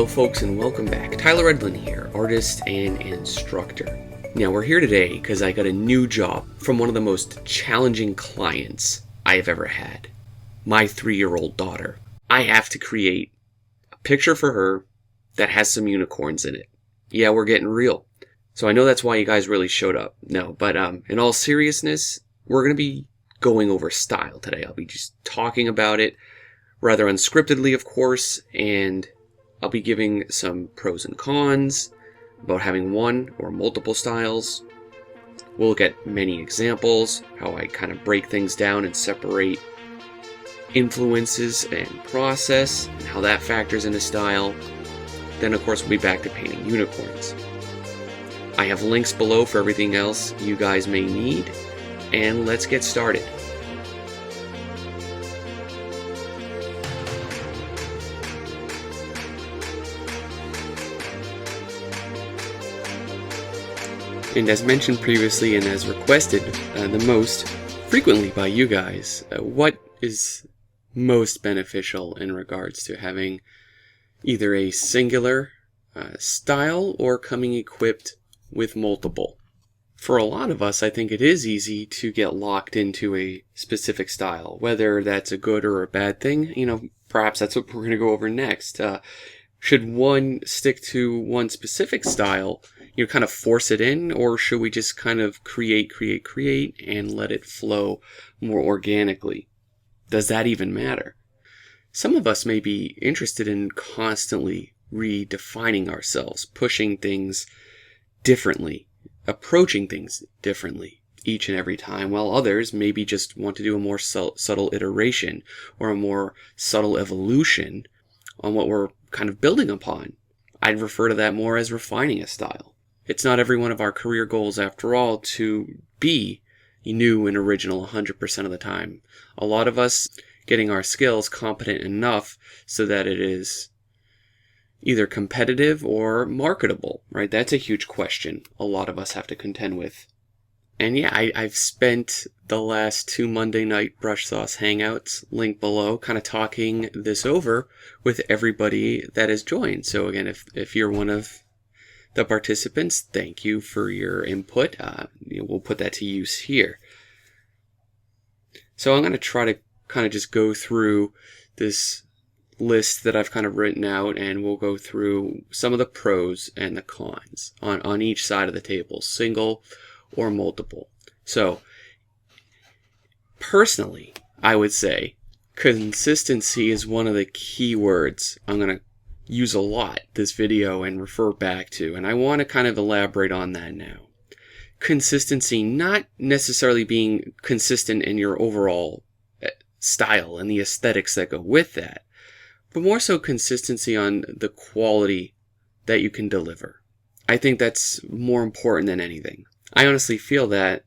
folks, and welcome back. Tyler Edlin here, artist and instructor. Now we're here today because I got a new job from one of the most challenging clients I have ever had. My 3-year-old daughter. I have to create a picture for her that has some unicorns in it. Yeah, we're getting real. So I know that's why you guys really showed up. No, but in all seriousness, we're going to be going over style today. I'll be just talking about it rather unscriptedly, of course, and I'll be giving some pros and cons about having one or multiple styles. We'll look at many examples, how I kind of break things down and separate influences and process, and how that factors into style. Then, of course, we'll be back to painting unicorns. I have links below for everything else you guys may need, and let's get started. And as mentioned previously and as requested the most frequently by you guys, what is most beneficial in regards to having either a singular style or coming equipped with multiple? For a lot of us, I think it is easy to get locked into a specific style, whether that's a good or a bad thing. Perhaps that's what we're going to go over next. Should one stick to one specific style, kind of force it in, or should we just kind of create and let it flow more organically? Does that even matter? Some of us may be interested in constantly redefining ourselves, pushing things differently, approaching things differently each and every time, while others maybe just want to do a more subtle iteration or a more subtle evolution on what we're kind of building upon. I'd refer to that more as refining a style. It's not every one of our career goals, after all, to be new and original 100% of the time. A lot of us getting our skills competent enough so that it is either competitive or marketable, right? That's a huge question a lot of us have to contend with. And yeah, I've spent the last 2 Monday night Brush Sauce Hangouts, link below, kind of talking this over with everybody that has joined. So again, if you're one of the participants, thank you for your input. We'll put that to use here. So I'm going to try to kind of just go through this list that I've kind of written out, and we'll go through some of the pros and the cons on each side of the table, single or multiple. So personally, I would say consistency is one of the key words I'm going to use a lot this video and refer back to, and I want to kind of elaborate on that now. Consistency, not necessarily being consistent in your overall style and the aesthetics that go with that, but more so consistency on the quality that you can deliver. I think that's more important than anything. I honestly feel that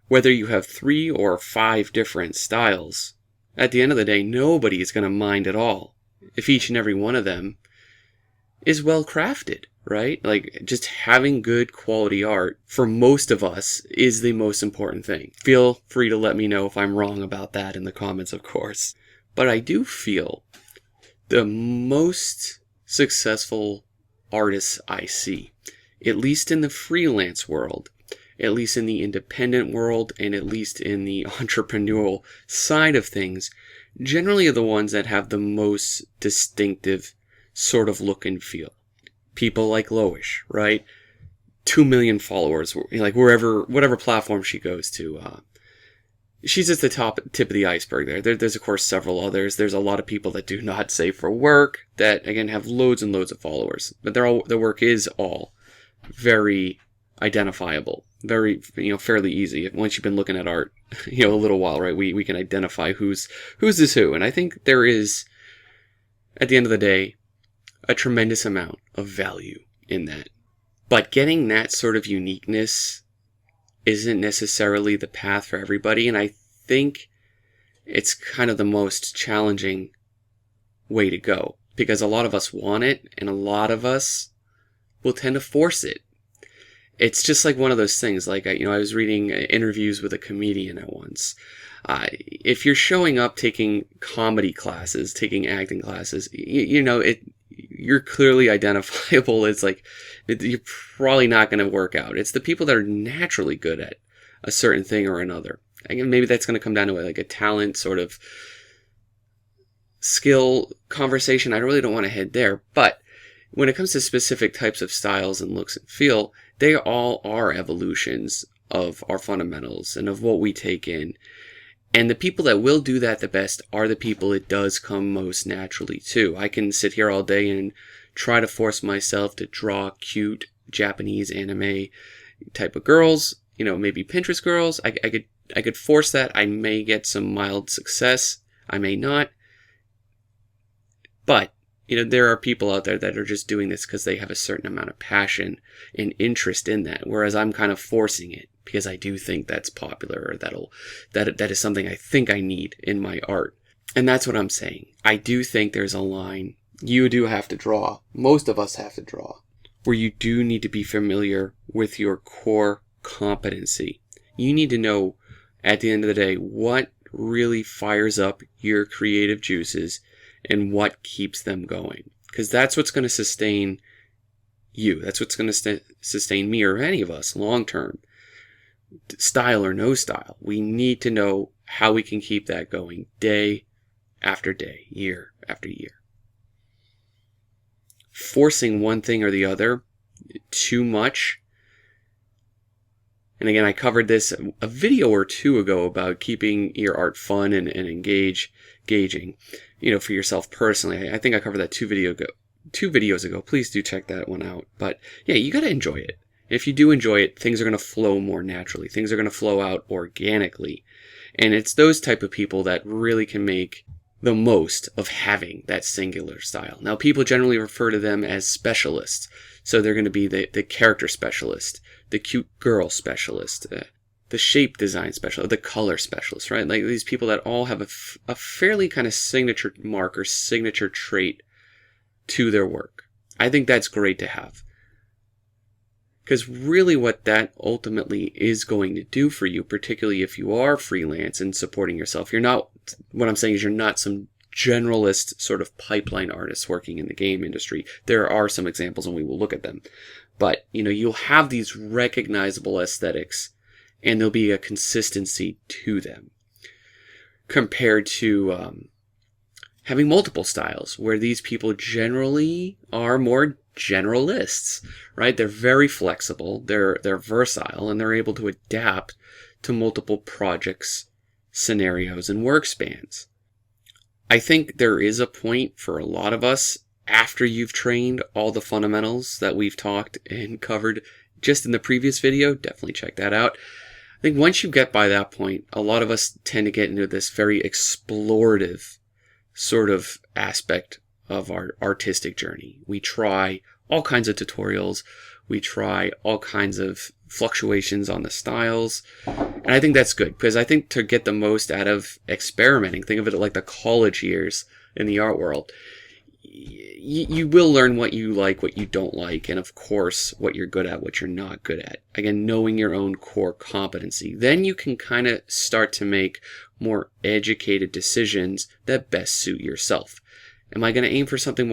whether you have 3 or 5 different styles, at the end of the day, nobody is going to mind at all if each and every one of them is well crafted, right? Like, just having good quality art for most of us is the most important thing. Feel free to let me know if I'm wrong about that in the comments, of course. But I do feel the most successful artists I see, at least in the freelance world, at least in the independent world, and at least in the entrepreneurial side of things, generally are the ones that have the most distinctive sort of look and feel. People like Loish, right? 2 million followers, like whatever platform she goes to. She's just the tip of the iceberg there. There's, of course, several others. There's a lot of people that do not say for work that, again, have loads and loads of followers. But their work is all very identifiable. Very, fairly easy. Once you've been looking at art, a little while, right? We can identify who's this who. And I think there is, at the end of the day, a tremendous amount of value in that. But getting that sort of uniqueness isn't necessarily the path for everybody, and I think it's kind of the most challenging way to go, because a lot of us want it, and a lot of us will tend to force it. It's just like one of those things, like, I was reading interviews with a comedian at once. If you're showing up taking comedy classes, taking acting classes, you're clearly identifiable as like, you're probably not going to work out. It's the people that are naturally good at a certain thing or another. Again, maybe that's going to come down to like a talent sort of skill conversation. I really don't want to head there, but when it comes to specific types of styles and looks and feel, they all are evolutions of our fundamentals and of what we take in. And the people that will do that the best are the people it does come most naturally to. I can sit here all day and try to force myself to draw cute Japanese anime type of girls, you know, maybe Pinterest girls. I could force that. I may get some mild success. I may not. But, you know, there are people out there that are just doing this because they have a certain amount of passion and interest in that. Whereas I'm kind of forcing it because I do think that's popular, or that is something I think I need in my art. And that's what I'm saying. I do think there's a line you do have to draw. Most of us have to draw, where you do need to be familiar with your core competency. You need to know at the end of the day what really fires up your creative juices and what keeps them going. Because that's what's going to sustain you. That's what's going to sustain me or any of us long term. Style or no style. We need to know how we can keep that going day after day, year after year. Forcing one thing or the other too much. And again, I covered this a video or two ago about keeping your art fun and engaging, you know, for yourself personally. I think I covered that two videos ago. Please do check that one out. But yeah, you got to enjoy it. If you do enjoy it, things are going to flow more naturally. Things are going to flow out organically. And it's those type of people that really can make the most of having that singular style. Now, people generally refer to them as specialists. So they're going to be the character specialist, the cute girl specialist, the shape design specialist, the color specialist, right? Like these people that all have a fairly kind of signature mark or signature trait to their work. I think that's great to have. Because really what that ultimately is going to do for you, particularly if you are freelance and supporting yourself, what I'm saying is you're not some generalist sort of pipeline artist working in the game industry. There are some examples and we will look at them. But, you know, you'll have these recognizable aesthetics and there'll be a consistency to them compared to having multiple styles where these people generally are more generalists, right? They're very flexible, they're versatile, and they're able to adapt to multiple projects, scenarios, and work spans. I think there is a point for a lot of us after you've trained all the fundamentals that we've talked and covered just in the previous video. Definitely check that out. I think once you get by that point, a lot of us tend to get into this very explorative sort of aspect of our artistic journey. We try all kinds of tutorials. We try all kinds of fluctuations on the styles. And I think that's good because I think to get the most out of experimenting, think of it like the college years in the art world, you will learn what you like, what you don't like, and of course what you're good at, what you're not good at. Again, knowing your own core competency. Then you can kind of start to make more educated decisions that best suit yourself. Am I going to aim for something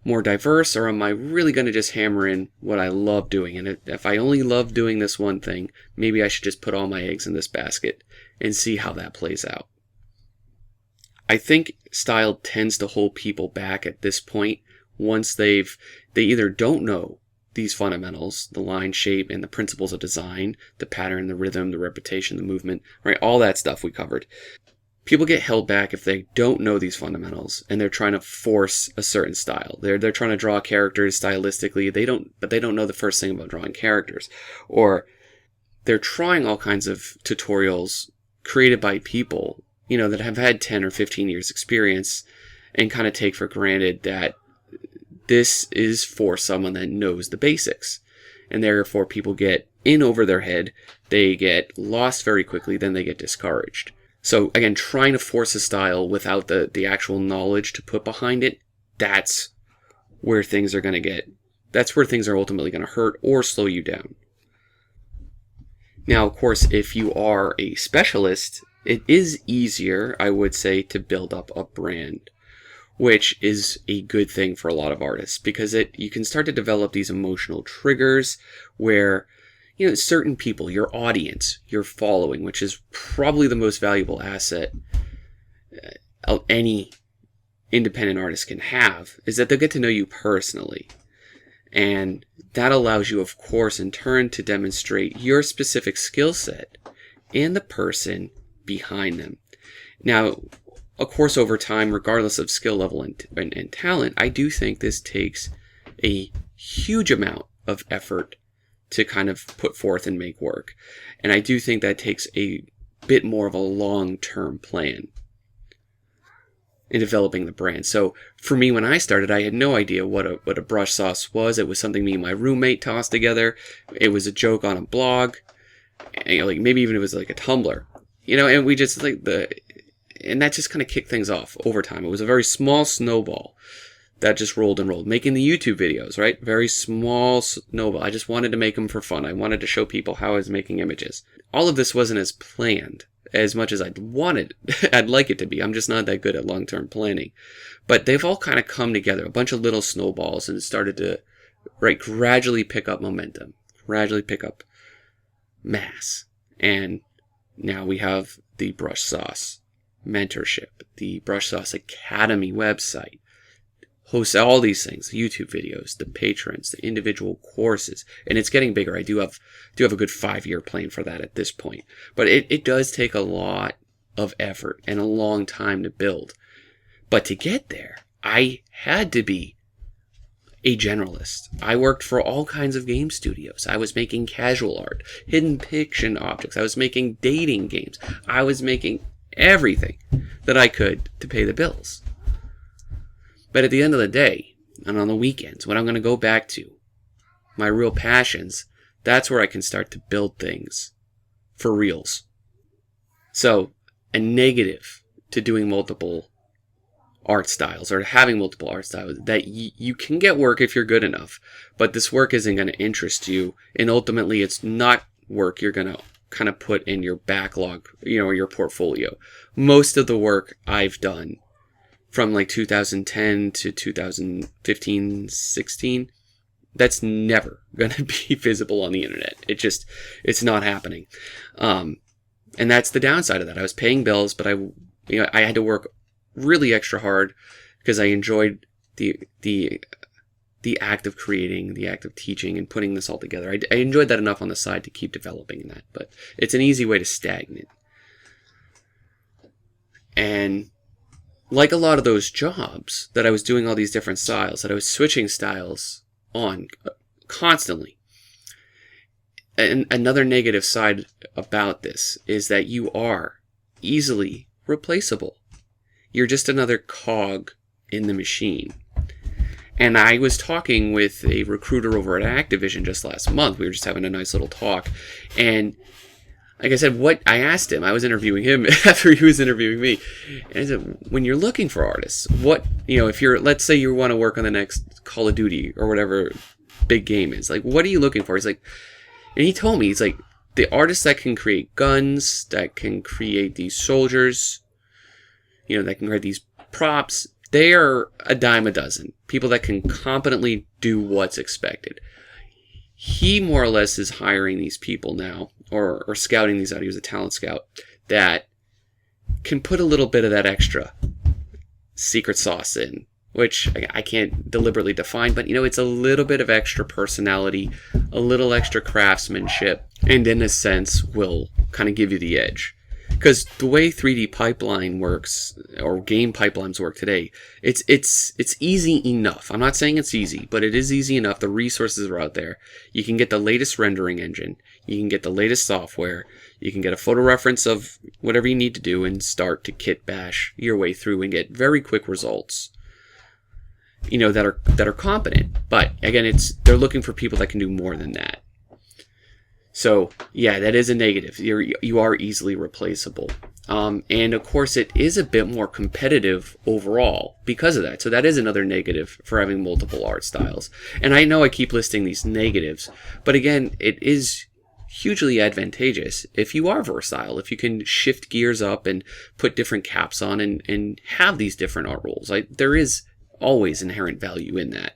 more diverse, or am I really going to just hammer in what I love doing? And if I only love doing this one thing, maybe I should just put all my eggs in this basket and see how that plays out. I think style tends to hold people back at this point once they either don't know these fundamentals, the line, shape, and the principles of design, the pattern, the rhythm, the repetition, the movement, right? All that stuff we covered. People get held back if they don't know these fundamentals and they're trying to force a certain style. They're trying to draw characters stylistically. But they don't know the first thing about drawing characters. Or they're trying all kinds of tutorials created by people, you know, that have had 10 or 15 years experience and kind of take for granted that this is for someone that knows the basics. And therefore people get in over their head. They get lost very quickly. Then they get discouraged. So again, trying to force a style without the actual knowledge to put behind it, that's where things are ultimately going to hurt or slow you down. Now, of course, if you are a specialist, it is easier, I would say, to build up a brand which is a good thing for a lot of artists because you can start to develop these emotional triggers where, certain people, your audience, your following, which is probably the most valuable asset any independent artist can have, is that they'll get to know you personally. And that allows you, of course, in turn to demonstrate your specific skill set and the person behind them. Now, of course, over time, regardless of skill level and talent, I do think this takes a huge amount of effort to kind of put forth and make work. And I do think that takes a bit more of a long-term plan in developing the brand. So for me, when I started, I had no idea what a brush sauce was. It was something me and my roommate tossed together. It was a joke on a blog, and, like maybe even it was like a Tumblr, and we just and that just kind of kicked things off over time. It was a very small snowball that just rolled and rolled. Making the YouTube videos, right? Very small snowball. I just wanted to make them for fun. I wanted to show people how I was making images. All of this wasn't as planned as much as I'd like it to be. I'm just not that good at long-term planning. But they've all kind of come together, a bunch of little snowballs, and started to gradually pick up momentum, gradually pick up mass. And now we have the Brush Sauce mentorship, the Brush Sauce Academy website, hosts all these things, the YouTube videos, the patrons, the individual courses, and it's getting bigger. I do have a good 5-year plan for that at this point. But it does take a lot of effort and a long time to build. But to get there, I had to be a generalist. I worked for all kinds of game studios. I was making casual art, hidden fiction objects. I was making dating games. I was making everything that I could to pay the bills. But at the end of the day, and on the weekends, when I'm going to go back to my real passions, that's where I can start to build things for reals. So, a negative to doing multiple art styles or having multiple art styles, that you can get work if you're good enough, but this work isn't going to interest you, and ultimately it's not work you're going to kind of put in your backlog, or your portfolio. Most of the work I've done from like 2010 to 2015, 16, that's never going to be visible on the internet. It's not happening. And that's the downside of that. I was paying bills, but I had to work really extra hard because I enjoyed the act of creating, the act of teaching and putting this all together. I enjoyed that enough on the side to keep developing that, but it's an easy way to stagnate. And like a lot of those jobs that I was doing all these different styles, that I was switching styles on constantly. And another negative side about this is that you are easily replaceable. You're just another cog in the machine. And I was talking with a recruiter over at Activision just last month. We were just having a nice little talk. And like I said, I asked him, I was interviewing him after he was interviewing me. And I said, when you're looking for artists, if let's say you want to work on the next Call of Duty or whatever big game is, like, what are you looking for? He's like, and he told me, he's like, the artists that can create guns, that can create these soldiers, that can create these props, they are a dime a dozen. People that can competently do what's expected. He more or less is hiring these people now, or scouting these out. He was a talent scout that can put a little bit of that extra secret sauce in, which I can't deliberately define, but it's a little bit of extra personality, a little extra craftsmanship, and in a sense will kind of give you the edge. Because the way 3D pipeline works, or game pipelines work today, it's easy enough. I'm not saying it's easy, but it is easy enough. The resources are out there. You can get the latest rendering engine. You can get the latest software. You can get a photo reference of whatever you need to do and start to kit bash your way through and get very quick results. That are competent. But again, they're looking for people that can do more than that. So, yeah, that is a negative. You are easily replaceable. And, of course, it is a bit more competitive overall because of that. So that is another negative for having multiple art styles. And I know I keep listing these negatives, but, again, it is hugely advantageous if you are versatile, if you can shift gears up and put different caps on and have these different art roles. There is always inherent value in that.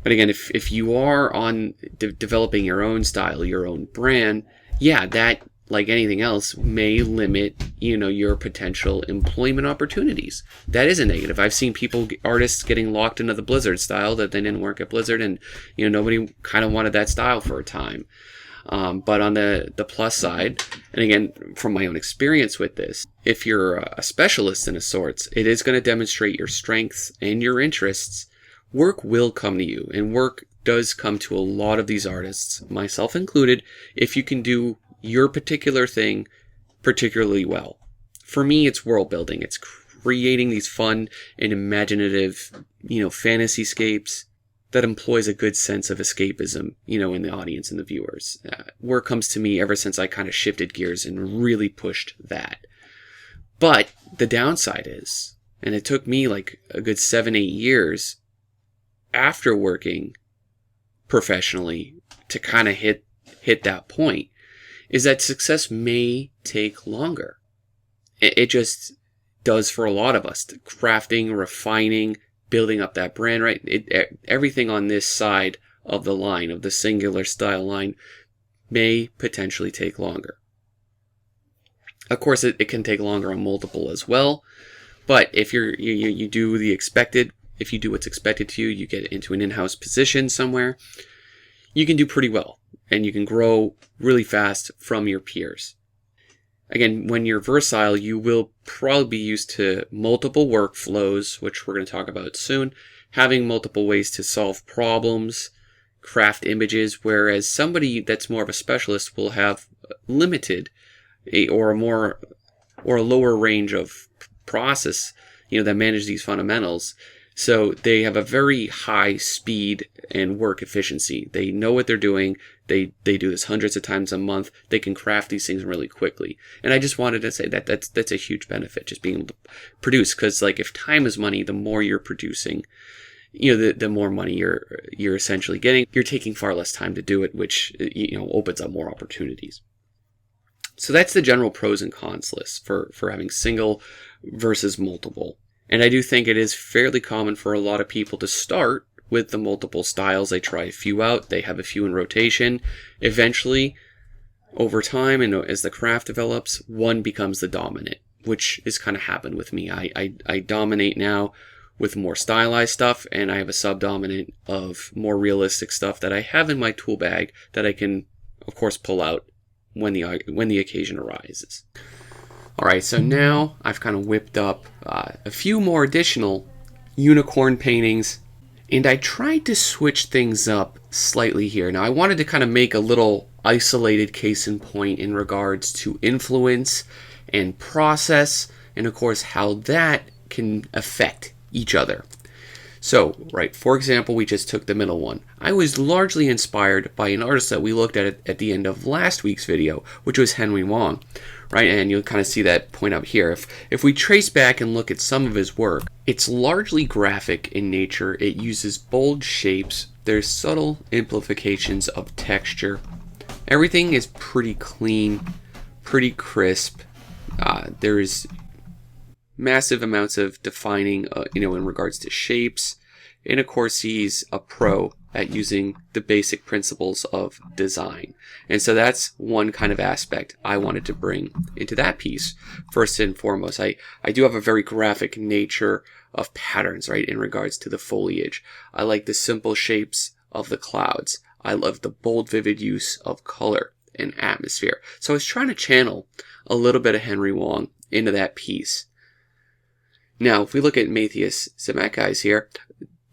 But again, if you are on developing your own style, your own brand, yeah, that, like anything else, may limit, your potential employment opportunities. That is a negative. I've seen artists getting locked into the Blizzard style that they didn't work at Blizzard, and nobody kind of wanted that style for a time. But on the plus side, and again, from my own experience with this, if you're a specialist in a sorts, it is going to demonstrate your strengths and your interests. Work will come to you, and work does come to a lot of these artists, myself included, if you can do your particular thing particularly well. For me, it's world building. It's creating these fun and imaginative, fantasy-scapes that employs a good sense of escapism, in the audience and the viewers. Work comes to me ever since I kind of shifted gears and really pushed that. But the downside is, and it took me like a good 7-8 years after working professionally to kind of hit that point, is that success may take longer. It just does for a lot of us. Crafting, refining, building up that brand, right? Everything on this side of the line, of the singular style line, may potentially take longer. Of course, it can take longer on multiple as well. But if you do the expected, if you do what's expected to you, you get into an in-house position somewhere, you can do pretty well. And you can grow really fast from your peers. Again, when you're versatile, you will probably be used to multiple workflows, which we're going to talk about soon, having multiple ways to solve problems, craft images, whereas somebody that's more of a specialist will have limited or a lower range of process, that manage these fundamentals. So they have a very high speed and work efficiency. They know what they're doing. They do this hundreds of times a month. They can craft these things really quickly. And I just wanted to say that that's a huge benefit, just being able to produce. Because if time is money, the more you're producing, the more money you're essentially getting. You're taking far less time to do it, which opens up more opportunities. So that's the general pros and cons list for having single versus multiple. And I do think it is fairly common for a lot of people to start with the multiple styles. They try a few out, they have a few in rotation. Eventually, over time, and as the craft develops, one becomes the dominant, which has kind of happened with me. I dominate now with more stylized stuff, and I have a subdominant of more realistic stuff that I have in my tool bag that I can, of course, pull out when the occasion arises. Alright, so now I've kind of whipped up a few more additional unicorn paintings, and I tried to switch things up slightly here. Now I wanted to kind of make a little isolated case in point in regards to influence and process, and of course how that can affect each other. So, right, for example, we just took the middle one. I was largely inspired by an artist that we looked at the end of last week's video, which was Henry Wong, right? And you'll kind of see that point up here. If we trace back and look at some of his work, it's largely graphic in nature. It uses bold shapes. There's subtle amplifications of texture. Everything is pretty clean, pretty crisp. There's massive amounts of defining, in regards to shapes. And of course, he's a pro at using the basic principles of design. And so that's one kind of aspect I wanted to bring into that piece. First and foremost, I do have a very graphic nature of patterns, right, in regards to the foliage. I like the simple shapes of the clouds. I love the bold, vivid use of color and atmosphere. So I was trying to channel a little bit of Henry Wong into that piece. Now, if we look at Matthias Zemeckis here,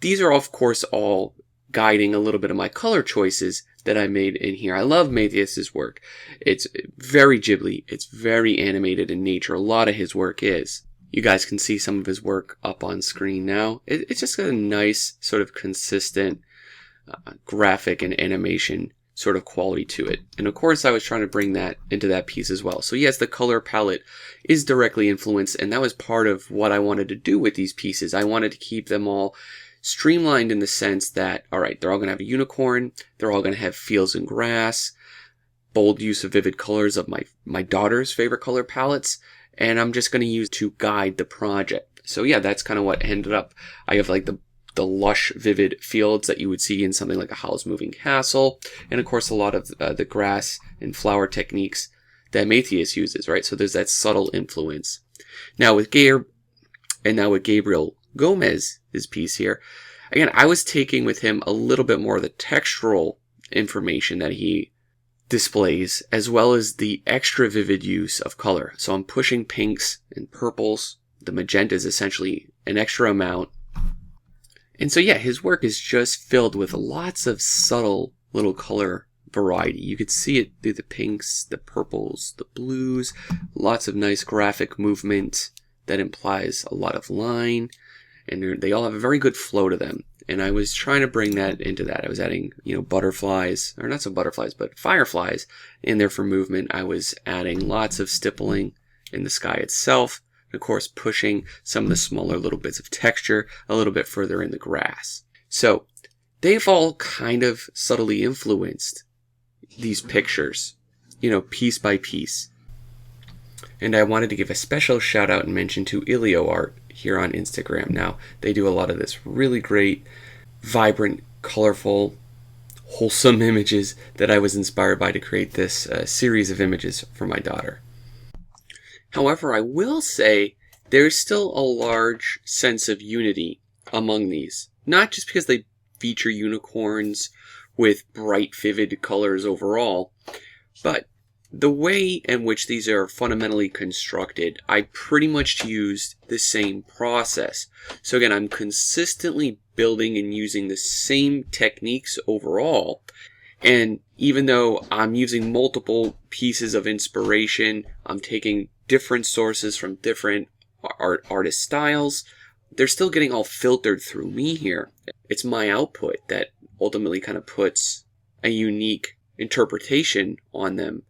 these are of course all guiding a little bit of my color choices that I made in here. I love Matthias's work. It's very Ghibli. It's very animated in nature. A lot of his work is. You guys can see some of his work up on screen now. It's just got a nice sort of consistent graphic and animation sort of quality to it. And of course, I was trying to bring that into that piece as well. So yes, the color palette is directly influenced, and that was part of what I wanted to do with these pieces. I wanted to keep them all streamlined in the sense that, all right, they're all going to have a unicorn, they're all going to have fields and grass, bold use of vivid colors of my daughter's favorite color palettes, and I'm just going to use to guide the project. So yeah, that's kind of what ended up. I have like the lush, vivid fields that you would see in something like a Howl's Moving Castle, and of course a lot of the grass and flower techniques that Matthias uses, right? So there's that subtle influence. Now with Gabriel Gomez, his piece here, again, I was taking with him a little bit more of the textural information that he displays, as well as the extra vivid use of color. So I'm pushing pinks and purples. The magenta is essentially an extra amount. And so yeah, his work is just filled with lots of subtle little color variety. You could see it through the pinks, the purples, the blues, lots of nice graphic movement that implies a lot of line, and they all have a very good flow to them. And I was trying to bring that into that. I was adding, butterflies, or not so butterflies, but fireflies in there for movement. I was adding lots of stippling in the sky itself. And of course, pushing some of the smaller little bits of texture a little bit further in the grass. So they've all kind of subtly influenced these pictures, piece by piece. And I wanted to give a special shout out and mention to Ilio Art here on Instagram. Now, they do a lot of this really great, vibrant, colorful, wholesome images that I was inspired by to create this series of images for my daughter. However, I will say there's still a large sense of unity among these. Not just because they feature unicorns with bright, vivid colors overall, but the way in which these are fundamentally constructed, I pretty much used the same process. So again, I'm consistently building and using the same techniques overall. And even though I'm using multiple pieces of inspiration, I'm taking different sources from different artist styles, they're still getting all filtered through me here. It's my output that ultimately kind of puts a unique interpretation on them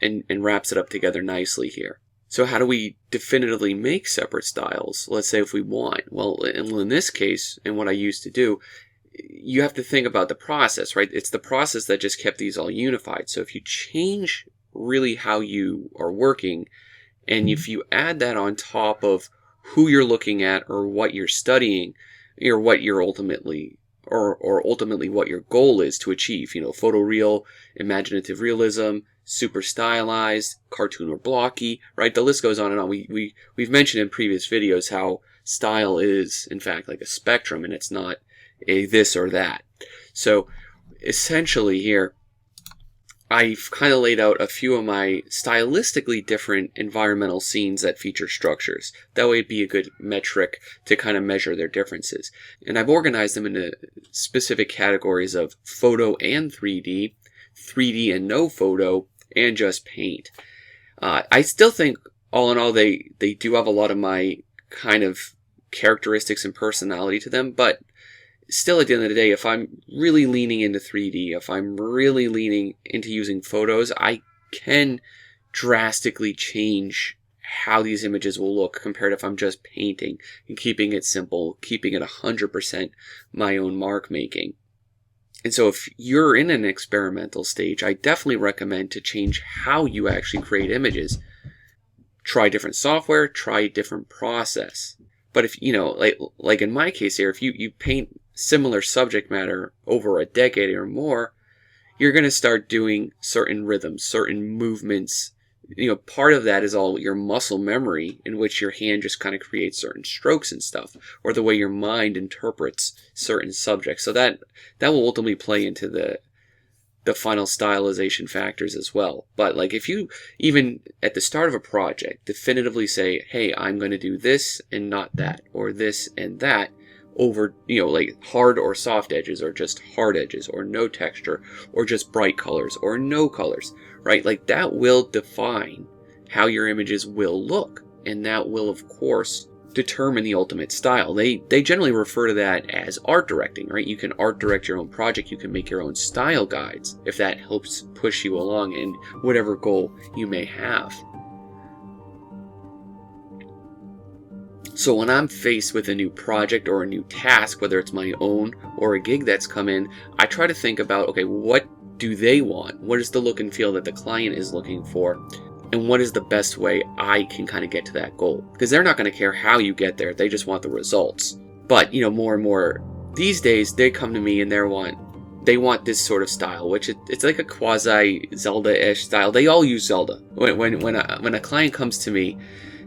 and wraps it up together nicely here. So how do we definitively make separate styles? Let's say if we want. Well, in this case, and what I used to do, you have to think about the process, right? It's the process that just kept these all unified. So if you change really how you are working, and if you add that on top of who you're looking at or what you're studying, or what you're ultimately or ultimately what your goal is to achieve, photoreal, imaginative realism, super stylized, cartoon or blocky, right? The list goes on and on. We've mentioned in previous videos how style is, in fact, like a spectrum, and it's not a this or that. So essentially here, I've kind of laid out a few of my stylistically different environmental scenes that feature structures. That way it'd be a good metric to kind of measure their differences. And I've organized them into specific categories of photo and 3D, 3D and no photo, and just paint. I still think, all in all, they do have a lot of my kind of characteristics and personality to them, but still, at the end of the day, if I'm really leaning into 3D, if I'm really leaning into using photos, I can drastically change how these images will look compared if I'm just painting and keeping it simple, keeping it 100% my own mark making. And so if you're in an experimental stage, I definitely recommend to change how you actually create images. Try different software, try a different process. But if, like in my case here, if you paint similar subject matter over a decade or more, you're going to start doing certain rhythms, certain movements. Part of that is all your muscle memory, in which your hand just kind of creates certain strokes and stuff, or the way your mind interprets certain subjects. So that will ultimately play into the final stylization factors as well. But like if you, even at the start of a project, definitively say, hey, I'm going to do this and not that, or this and that, over, like hard or soft edges, or just hard edges, or no texture, or just bright colors, or no colors, right? Like that will define how your images will look. And that will, of course, determine the ultimate style. They generally refer to that as art directing, right? You can art direct your own project. You can make your own style guides if that helps push you along in whatever goal you may have. So when I'm faced with a new project or a new task, whether it's my own or a gig that's come in, I try to think about, okay, what do they want? What is the look and feel that the client is looking for? And what is the best way I can kind of get to that goal? Because they're not going to care how you get there. They just want the results. But, more and more these days, they come to me and they want this sort of style, which it's like a quasi Zelda-ish style. They all use Zelda. When a client comes to me,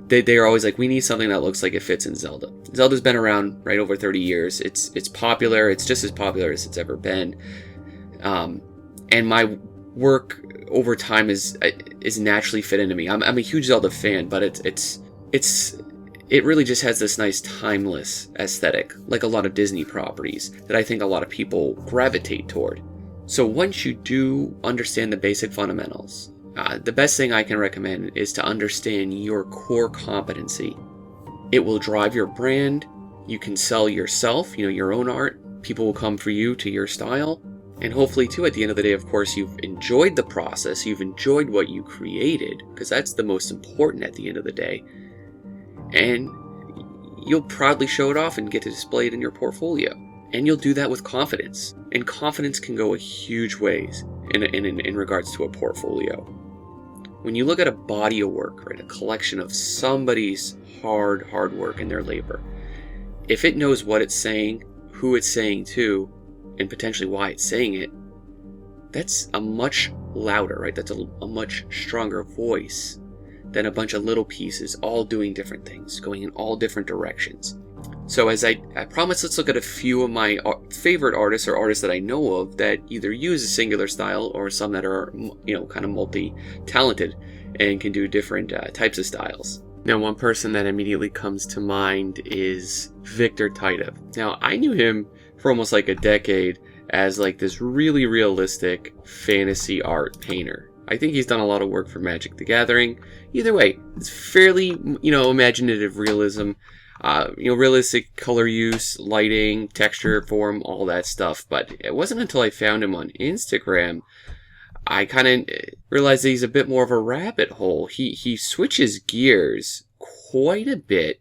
they are always like, we need something that looks like it fits in Zelda. Zelda's been around right over 30 years. It's popular. It's just as popular as it's ever been. And my work over time is naturally fit into me. I'm a huge Zelda fan, but it really just has this nice timeless aesthetic, like a lot of Disney properties that I think a lot of people gravitate toward. So once you do understand the basic fundamentals, the best thing I can recommend is to understand your core competency. It will drive your brand. You can sell yourself, your own art. People will come for you to your style. And hopefully, too, at the end of the day, of course, you've enjoyed the process. You've enjoyed what you created, because that's the most important at the end of the day. And you'll proudly show it off and get to display it in your portfolio. And you'll do that with confidence. And confidence can go a huge ways in regards to a portfolio. When you look at a body of work, right, a collection of somebody's hard work and their labor, if it knows what it's saying, who it's saying to, and potentially why it's saying it, that's a much louder, right? That's a much stronger voice than a bunch of little pieces all doing different things, going in all different directions. So as I promise, let's look at a few of my favorite artists or artists that I know of that either use a singular style or some that are, kind of multi-talented and can do different types of styles. Now, one person that immediately comes to mind is Victor Titov. Now, I knew him for almost like a decade as like this really realistic fantasy art painter. I think he's done a lot of work for Magic the Gathering. Either way, it's fairly, imaginative realism, realistic color use, lighting, texture, form, all that stuff. But it wasn't until I found him on Instagram, I kind of realized that he's a bit more of a rabbit hole. He switches gears quite a bit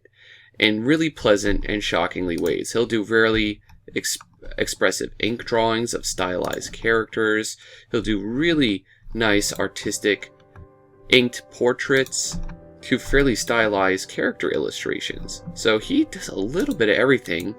in really pleasant and shockingly ways. He'll do really expressive ink drawings of stylized characters. He'll do really nice artistic inked portraits to fairly stylized character illustrations. So he does a little bit of everything,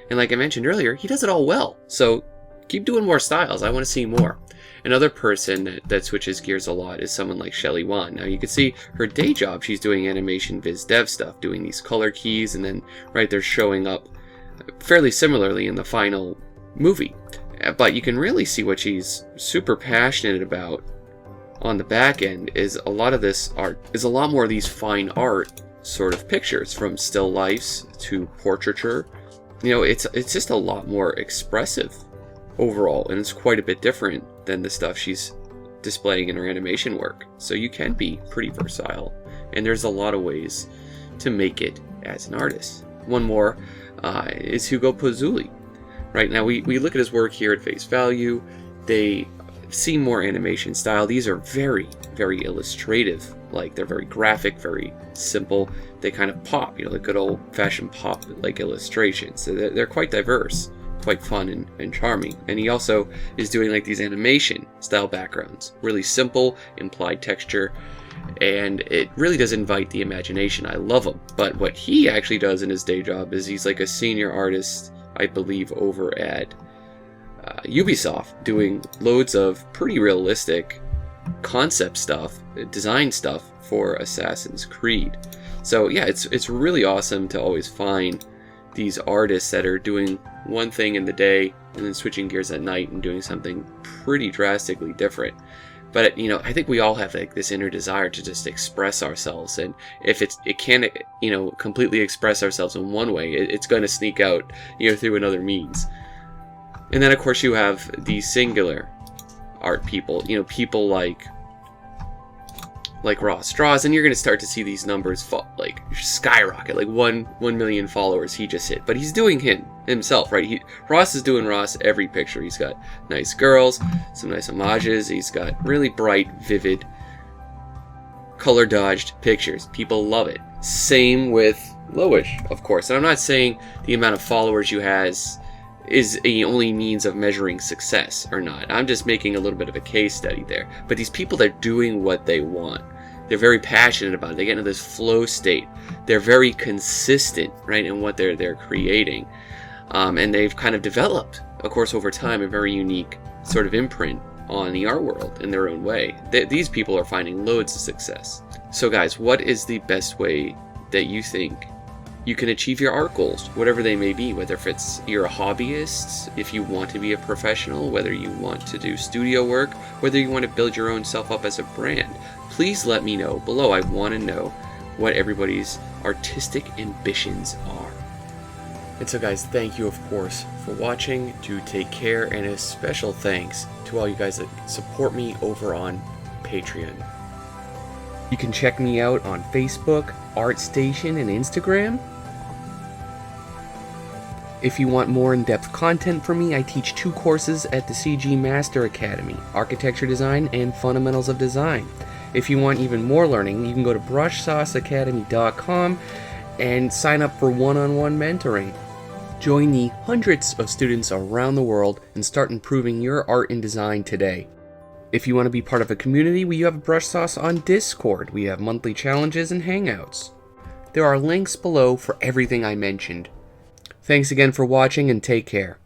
and like I mentioned earlier, he does it all well. So keep doing more styles. I want to see more. Another person that switches gears a lot is someone like Shelley Wan. Now you can see her day job, she's doing animation viz dev stuff, doing these color keys, and then right there showing up fairly similarly in the final movie. But you can really see what she's super passionate about on the back end is a lot of this art, is a lot more of these fine art sort of pictures, from still lifes to portraiture. It's just a lot more expressive overall, and it's quite a bit different than the stuff she's displaying in her animation work. So you can be pretty versatile, and there's a lot of ways to make it as an artist. One more is Hugo Pozzulli. Right now, we look at his work here at face value. They seem more animation style. These are very, very illustrative. Like, they're very graphic, very simple. They kind of pop, the good old-fashioned pop like illustrations. So they're quite diverse, quite fun and charming. And he also is doing like these animation style backgrounds, really simple, implied texture, and it really does invite the imagination. I love him. But what he actually does in his day job is he's like a senior artist, I believe, over at Ubisoft, doing loads of pretty realistic concept stuff, design stuff for Assassin's Creed. So yeah, it's really awesome to always find these artists that are doing one thing in the day and then switching gears at night and doing something pretty drastically different. But I think we all have like this inner desire to just express ourselves, and if it can't completely express ourselves in one way, it's going to sneak out through another means. And then of course you have the singular art people, people like Ross Strauss, and you're going to start to see these numbers skyrocket, like 1 million followers he just hit. But he's doing himself, right? Ross is doing Ross every picture. He's got nice girls, some nice homages. He's got really bright, vivid, color-dodged pictures. People love it. Same with Loish, of course. And I'm not saying the amount of followers you has is the only means of measuring success or not. I'm just making a little bit of a case study there. But these people, they're doing what they want. They're very passionate about it. They get into this flow state. They're very consistent, right, in what they're creating. And they've kind of developed, of course, over time, a very unique sort of imprint on the art world in their own way. These people are finding loads of success. So guys, what is the best way that you think you can achieve your art goals, whatever they may be, whether if it's you're a hobbyist, if you want to be a professional, whether you want to do studio work, whether you want to build your own self up as a brand? Please let me know below. I want to know what everybody's artistic ambitions are. And so guys, thank you, of course, for watching. Do take care, and a special thanks to all you guys that support me over on Patreon. You can check me out on Facebook, ArtStation, and Instagram. If you want more in-depth content from me, I teach 2 courses at the CG Master Academy, Architecture Design and Fundamentals of Design. If you want even more learning, you can go to brushsauceacademy.com and sign up for one-on-one mentoring. Join the hundreds of students around the world and start improving your art and design today. If you want to be part of a community, we have Brush Sauce on Discord. We have monthly challenges and hangouts. There are links below for everything I mentioned. Thanks again for watching, and take care.